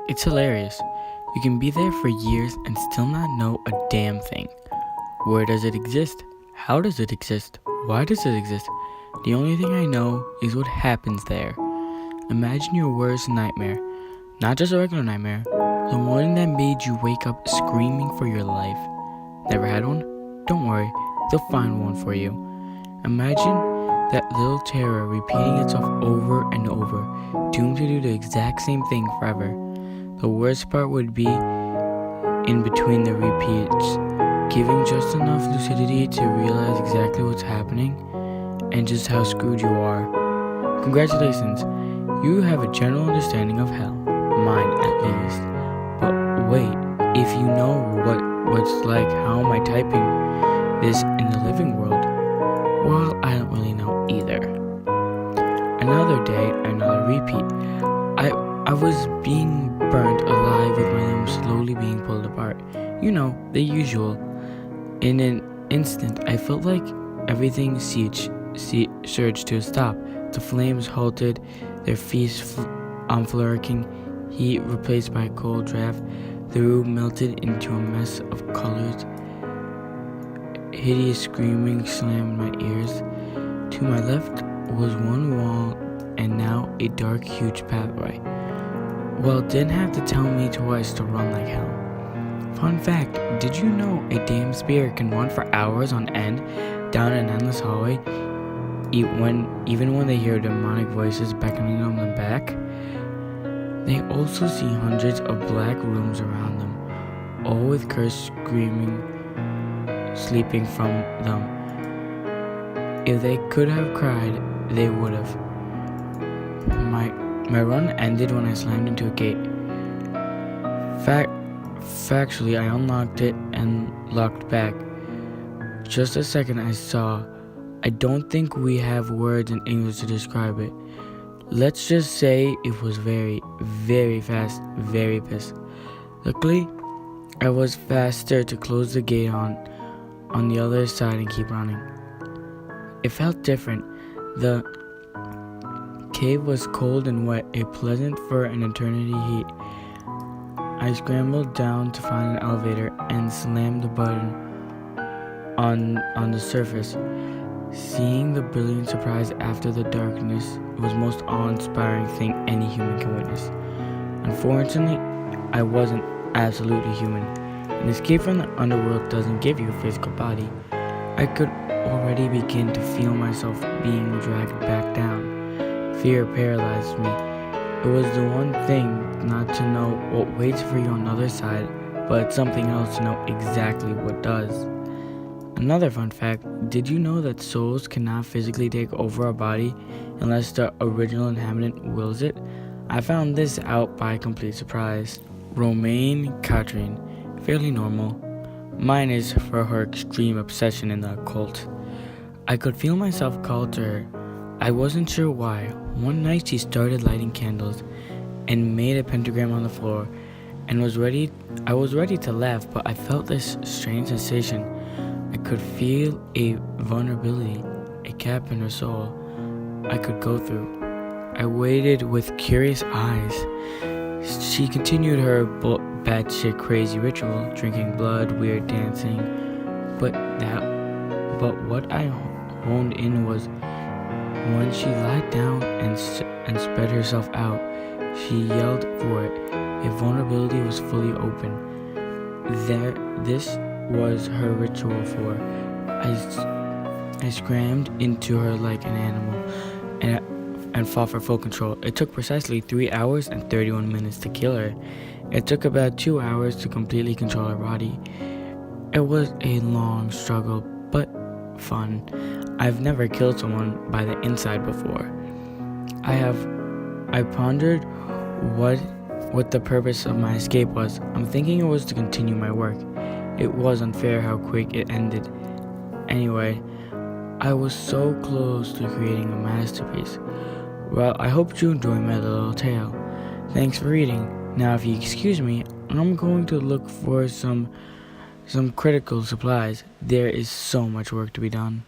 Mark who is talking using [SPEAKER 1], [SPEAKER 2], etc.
[SPEAKER 1] It's hilarious. You can be there for years and still not know a damn thing. Where does it exist? How does it exist? Why does it exist? The only thing I know is what happens there. Imagine your worst nightmare. Not just a regular nightmare, the one that made you wake up screaming for your life. Never had one? Don't worry, they'll find one for you. Imagine that little terror repeating itself over and over, doomed to do the exact same thing forever. The worst part would be in between the repeats, giving just enough lucidity to realize exactly what's happening and just how screwed you are. Congratulations, you have a general understanding of hell, mine at least. But wait, if you know what's like, how am I typing this in the living world? Well, I don't really know either. Another day, another repeat. I was being burnt alive with my limbs slowly being pulled apart. You know, the usual. In an instant, I felt like everything surged to a stop. The flames halted, their feast flourishing, heat replaced by a cold draft. The room melted into a mess of colors. Hideous screaming slammed my ears. To my left was one wall and now a dark, huge pathway. Well, didn't have to tell me twice to run like hell. Fun fact, did you know a damn spirit can run for hours on end down an endless hallway, even when they hear demonic voices beckoning them back? They also see hundreds of black rooms around them, all with cursed screaming sleeping from them. If they could have cried, they would have. My run ended when I slammed into a gate. Factually, I unlocked it and locked back. Just a second I don't think we have words in English to describe it. Let's just say it was very, very fast, very pissed. Luckily, I was faster to close the gate on the other side and keep running. It felt different. The cave was cold and wet, a pleasant for an eternity heat. I scrambled down to find an elevator and slammed the button on the surface. Seeing the brilliant surprise after the darkness was the most awe-inspiring thing any human can witness. Unfortunately, I wasn't absolutely human. An escape from the underworld doesn't give you a physical body. I could already begin to feel myself being dragged back down. Fear paralyzed me. It was the one thing not to know what waits for you on the other side, but it's something else to know exactly what does. Another fun fact, did you know that souls cannot physically take over a body unless the original inhabitant wills it? I found this out by complete surprise. Romaine Catherine, fairly normal. Mine is for her extreme obsession in the occult. I could feel myself called to her. I wasn't sure why. One night she started lighting candles and made a pentagram on the floor and I was ready to laugh, but I felt this strange sensation. I could feel a vulnerability, a gap in her soul I could go through. I waited with curious eyes. She continued her batshit crazy ritual, drinking blood, weird dancing, but what I honed in was when she lied down and spread herself out. She yelled for it. A vulnerability was fully open. This was her ritual for. I scrammed into her like an animal and fought for full control. It took precisely 3 hours and 31 minutes to kill her. It took about 2 hours to completely control her body. It was a long struggle, but fun. I've never killed someone by the inside before. I pondered what the purpose of my escape was. I'm thinking it was to continue my work. It was unfair how quick it ended. Anyway, I was so close to creating a masterpiece. Well, I hope you enjoyed my little tale. Thanks for reading. Now, if you excuse me, I'm going to look for some critical supplies. There is so much work to be done.